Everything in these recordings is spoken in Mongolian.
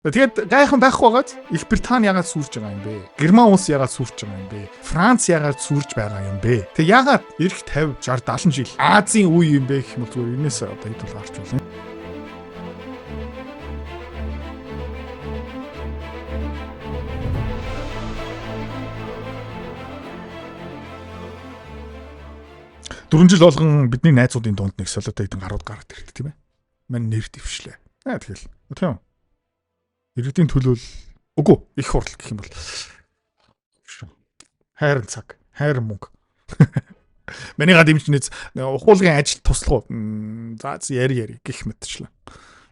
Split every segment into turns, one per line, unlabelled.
Тэгээд гайхан байхгүй байгаад Их Британи яагаад сүрж байгаа юм бэ? Герман улс яагаад сүрж байгаа юм бэ? Франц яагаад сүрж байгаа юм бэ? Тэг яагаад ирэх 50, 60, 70 жил Азийн үе юм бэ гэх юм бол зүгээр энэс одоо хэдүүл гарч болно. Дөрвөн жил болгон бидний найзуудын дунд нэг солиотой хэдэн гарууд гараад ирдэг тийм ээ. Мань нэр дэвшлээ. Тэгэл. Тийм. Иргэдийн төлөөл үгүй их хурл гэх юм бол хайрын цаг, хайрын мөнгө. Манийга дэмжнэз ухуулгын ажил туслах уу? За яри гэх мэтчлээ.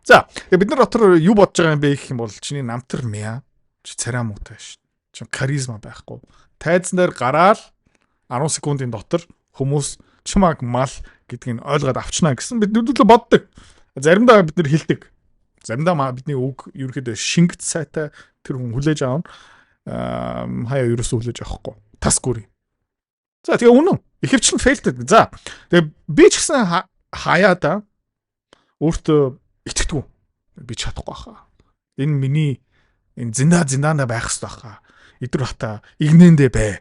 За бид нар дотор юу бодож байгаа юм бэ гэх юм бол чиний намтар мяа чи царай муутай ш. Чи каризма байхгүй. Тайзан дээр гараал 10 секундын дотор хүмүүс чимаг мал гэдгийг ойлгоод авчнаа гэсэн бид нүдэлээ боддог. Заримдаа бид нар хэлдэг. Заримдаа бидний үг ерөөхдөө шингэт сайтай тэр хүн хүлээж аавна. Хаяа ерөөсөө хүлээж авахгүй. Тас гүрий. За тэгээ үнэн. Ихэвчлэн фейлдэд. За тэгээ би ч гэсэн хаяада өөртөө итгэдэг. Би чадахгүй хаа. Энэ миний энэ зиндаанда байх хэрэгтэй хаа. Идэр хата игнэндээ бай.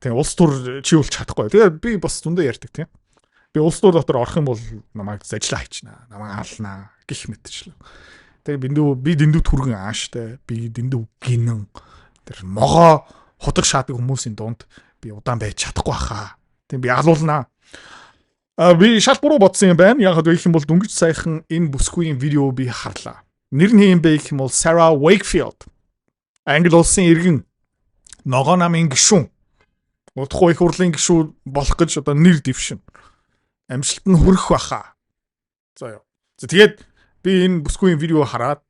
Тэгээ улс төр чи бол чадахгүй. Тэгээ би бас зөндөө ярьдаг тийм. Би улс төр дотор орох юм бол намайг зажлаа хийчнэ. Намайг хаалнаа гэх мэтчлээ. Тэгээ би дэндүү түргэн ааштай, би дэндүү гинэн. Тэр могоо худаг шаадаг хүмүүсийн дунд би удаан байж чадахгүй хаа. Тэгээ би алуулнаа. Би шал буруу бодсон юм байна. Яг л гэх юм бол дөнгөж саяхан энэ бүсгүйн видео би харлаа. Нэр нь юм бэ гэх юм бол Sarah Wakefield. Англи улсын иргэн ногоо намын гишүүн. Удахгүй их хурлын гишүүн болох гэж одоо нэр дэвшин. Амжилт нь хүрэх баха. За ёо. За тэгээд би энэ бүсгүйн видео хараад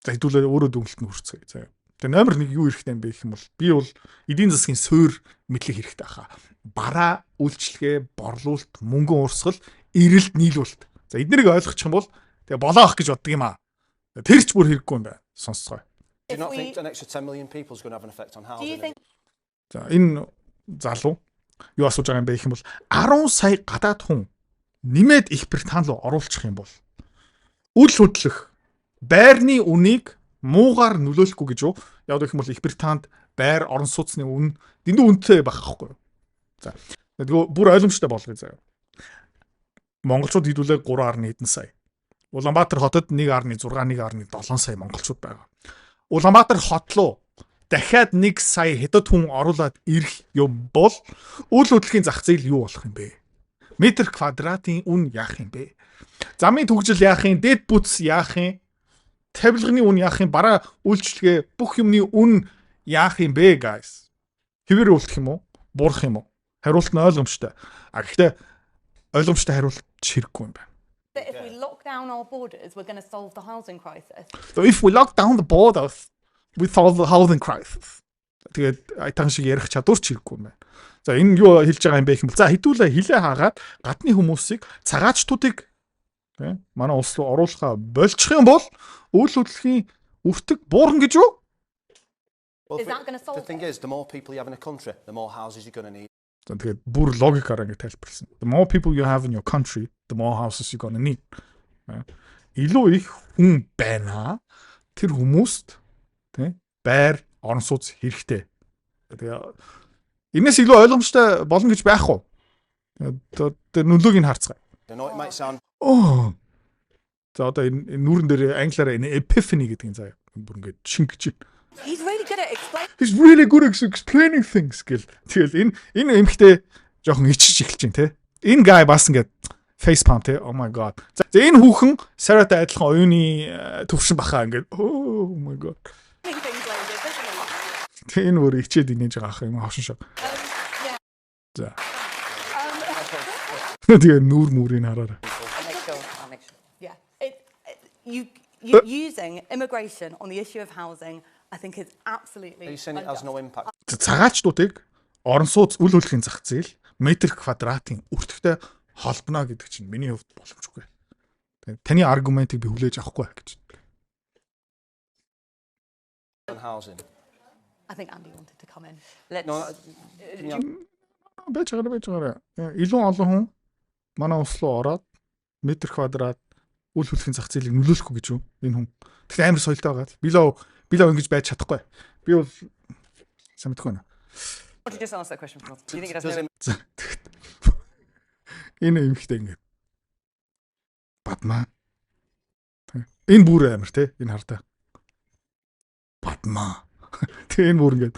за хэдүүлээ өөрөө дүнэлт нь хүрцгээе. За. Тэгээ номер 1 юу хэрэгтэй юм бэ гэх юм бол би бол эдийн засгийн суурь мэдлэг хэрэгтэй хаа. Бараа үйлчлэгээ, борлуулалт, мөнгөн урсгал, эрэлт нийлүүлэлт. За эднийг ойлгочих юм бол тэгээ болоо ах гэж боддог юм аа. Тэр ч бүр хэрэггүй юм байна. Сонсцгоо.
Do you not think an extra 10 million people is going to have an effect on housing?
За энэ залуу юу асууж байгаа юм бэ гэх юм бол 10 сая гадаад хүн нэмээд Их Британи руу оруулчих юм бол үл хөдлөх байрны үнийг муугаар нөлөөлөхгүй гэж юу? Яг гэх юм бол Их Британд байр орон сууцны үн дэндүү үнэтэй байх байхгүй юу? За. Тэгээд бүр ойлгомжтой болгоё заяа. Монголчууд хэдүүлээ 3.1 сая. Улаанбаатар хотод 1.6 1.7 сая монголчууд байгаа. Улаанбаатар хот руу дахиад 1 сая хэдэн хүн оруулаад ирэх юм бол үл хөдлөхийн зах зээл юу болох юм бэ? Метр квадратын үн яах юм бэ? Замын түгжил яах юм? Дэд бүтс яах юм? Тавилганы үн яах юм? Бараа үйлчлэгээ бүх юмны үн яах юм бэ, guys? Хэвээр үлдэх юм уу? Буурах юм уу? Хариулт нь ойлгомжтой. Гэхдээ ойлгомжтой хариулт хэрэггүй юм байна.
If we lock down our borders, we're going to solve the housing crisis.
So if we lock down the borders, we solve the housing crisis. Тэгээд айтан шиг ярих чадвар ч хэрэггүй юм байна. За энэ юу хэлж байгаа юм бэ гэвэл за хэдүүлээ хилээ хаагаад гадны хүмүүсийг цагаачтуудыг тийм манай улс руу оруулахаа болчих юм бол үйл хөдлөлийн үртэг буурна гэж юу?
Well,
Is that going to solve
the thing is, the more people you have in a country, the more houses you're going to need.
Тэгээд бүр логикаар ингэ тайлбарласан. The more people you have in your country, the more houses you're gonna need. Илүү их хүн байна. Тэр хүмүүст тийм байр орон сууц хэрэгтэй. Тэгээ энэс илүү ойлгомжтой болно гэж байх уу? Тэр нөлөөг нь харцгаая.
I know it might sound
За одоо энэ нүүрэн дээр англиараа энэ epiphany гэдэг нь заяа. Бүр ингэ шингэж байна.
He's really good at explaining.
He's really good at explaining things гэл. Тэгэл энэ эмхтэй жоохон ичиж эхэлж байна те. Энэ guy бас ингээд face palm те. Oh my god. За энэ хүүхэн Sarah-тай адилхан оюуны төвшин бахаа ингээд oh my god.
Things like this, isn't he?
Тэ энэ өөр ичээд инээж байгаа ах юм хавшин шог. За. Тэгээ нүүр мүрийг хараарай.
Yeah. Using immigration on the issue of housing, I think is absolutely.
Are you saying it has no impact?
Цагаачдуудыг орон сууц үл хөдлөхийн зах зээл метр квадратын өртөгтэй холбоно гэдэг чинь миний хувьд боломжгүй. Таны аргументыг би хүлээж авахгүй гэж.
On housing.
I think Andy wanted to come in.
No,
Бачаараа. Илүү олон хүн манай улс руу ороод метр квадрат үйл хөдлөлийн зах зээлийг нөлөөлөхгүй гэж юу энэ хүн. Тэгэхээр амар соёлтой байгаа. Билоо ингэж байж чадахгүй. Би бол сайн мэдгүй байна.
Would you just answer that question for us? Do you think it has
Does
no
it
Энэ эмхтэй ингэ. Бадмаа. Энэ бүр амар те энэ хардаа. Бадмаа. Тэгээ энэ бүр ингэ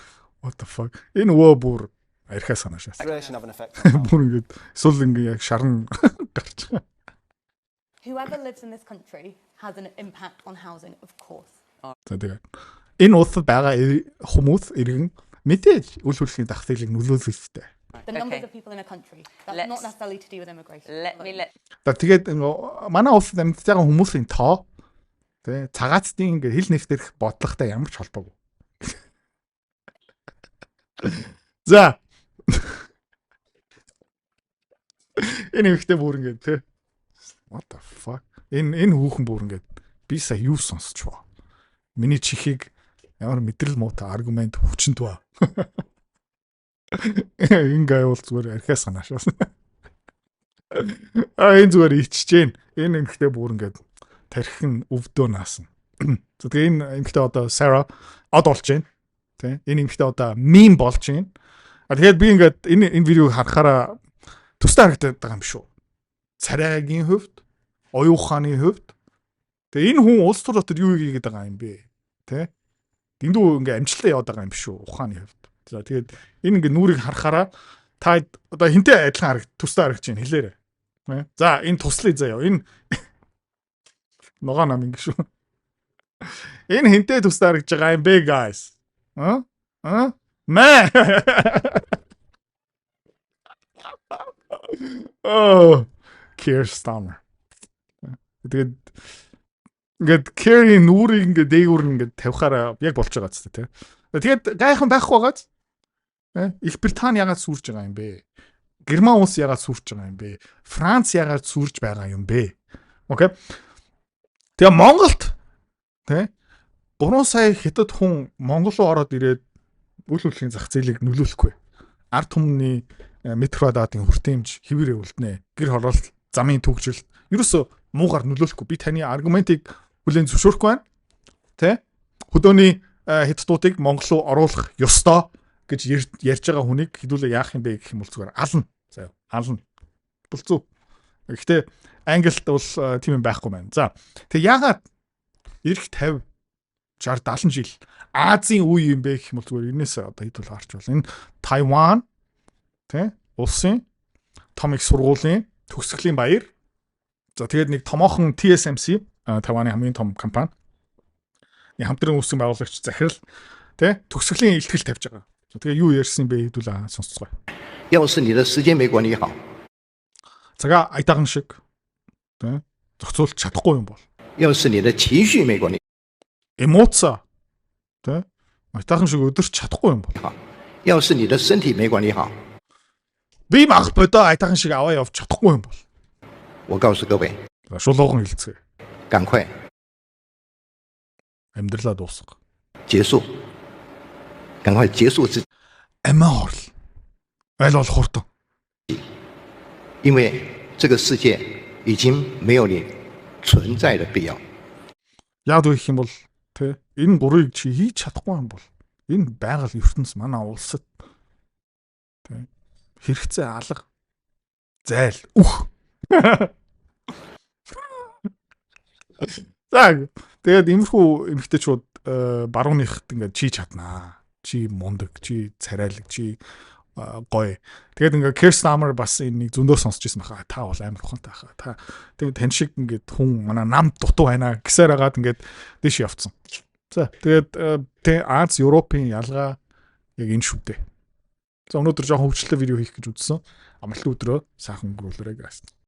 what the fuck. Энэ өвөө бүр архаа санаашаас.
migration have an effect on housing?
Бүр ингэ эсвэл ингэ яг шарн гарч.
Whoever lives in this country has an impact on housing, of course.
За тэгээ. Энэ улсад байгаа хүмүүс иргэн мэдээж үйл хөдлөлийн зах зээлийг нөлөөлөх хэрэгтэй.
The numbers
Okay.
of people in a country. That's
Let's-
not necessarily to do with immigration.
Let me let
Тэгээд манай улсад амьдарч байгаа хүмүүсийн тоо тий цагаатдын ингээ хил нэвтэрх бодлоготой ямар ч холбоогүй. За. Энэ ихтэй бүр ингээ тий. What the fuck? Энэ хүүхэн бүр ингээ би сая юу сонсчихвоо. Миний чихийг ямар мэдрэл муутай аргумент хүчнэд ба. Ингээ бол зүгээр архиа санаашаас. Энэ зүгээр ичж гэн. Энэ эмхтэй бүр ингээд тархин өвдөө наасан. За тэгээ энэ эмхтэй одоо Sarah од болж байна. Тэ? Энэ эмхтэй одоо meme болж байна. Тэгээд би ингээд энэ видеог харахаараа тусдаа харагдаад байгаа юм шүү. Царайгийн хөвд, оюун ухааны хөвд. Тэгээ энэ хүн улс төр дотор юу хийгээд байгаа юм бэ? Тэ? Дэндүү ингээд амжилтаа яваад байгаа юм шүү ухааны хөвд. За тэгээд энэ ингээд нүрийг харахаараа та одоо хинтээ адилхан тусдаа харагч чинь хэлээрэй. За энэ туслая заяа. Энэ ногоо нам ингэ шүү. Энэ хинтээ тусдаа харагч байгаа юм бэ guys? Мэ. Oh, Keir Starmer. Тэгээд ингээд Keir-ийн нүрийг ингээд дээгүүр ингээд тавихаараа яг болж байгаа ч тийм. Тэгээд гайхан байхгүй байгааз. Их Британи ягаад сүрж байгаа юм бэ? Герман улс ягаад сүрж байгаа юм бэ? Франц ягаад сүрж байгаа юм бэ? Окей. Тэгээ Монголд тий 3 сая хятад хүн Монгол руу ороод ирээд үйл хөдлөлийн зах зээлийг нөлөөлөхгүй. Ард түмний метро даатын хүртээмж хэвээрээ үлднэ. Гэр хороолт, замын төгжрөл ерөөсө муугар нөлөөлөхгүй. Би таны аргументыг бүлээн зөвшөөрөхгүй байна. Тэ? Хөдөөний хятадуудыг Монгол руу оруулах ёстой гэж ярьж байгаа хүнийг хэдүүлээ яах юм бэ гэх юм бол зүгээр ална. Заяа, ална. Бол зүг. Гэхдээ Англид бол тийм юм байхгүй байна. За. Тэг яагаад ирэх 50 60 70 жил Азийн үе юм бэ гэх юм бол зүгээр энэс одоо хэдүүл харж бол энэ Тайван тэ улсын том их сургуулийн төгсгөлийн баяр. За тэгээд нэг томоохон TSMC Тайваны хамгийн том компани. Нэг хамтран үүсгэн байгуулагч захирал тэ төгсгөлийн илтгэл тавьж байгаа. Тэгээ юу ярьсан бэ хэдүүл сонсцгоо.
要是你的时间没管理好，
Цагаа айтааган шиг тэ зохицуулж чадахгүй юм бол
要是你的情绪没管理
эмоц тэ айтаахан шиг өдөрч чадахгүй юм бол
好，要是你的身体没管理好，
би мах бодоо айтаахан шиг аваа явж чадахгүй юм бол
我告诉各位，
шулууган хэлцгээ
赶快
амьдралаа дуусгах
结束，赶快结束自己，
амиа орл аль болох хурдан
因为这个世界已经没有你存在的必要。
яг үгэх юм бол тэ энэ гурыг чи хийж чадахгүй юм бол энэ байгаль ертөнц манай улсад тэ хэрэгцээ алга зайл үх. За тэгээд иймэрхүү эмэгтэйчүүд барууныхт ингээд чи чаднаа. Чи мундаг, чи царайлаг, чи гоё. Тэгээд ингээд Keir Starmer бас энийг зөндөө сонсч ирсэн баха. Та бол амар ухаантай хаа. Та тэгээд тань шиг ингээд хүн манай нам дутуу байна гэсээр хагаад ингээд дэш явцсан. За тэгээд Аз Европын ялгаа яг энэ шүү дээ. За өнөөдөр жоохон хөвчлөлтэй видео хийх гэж үзсэн. Амралтын өдрөө сайхан өнгөрүүлээрэй guys.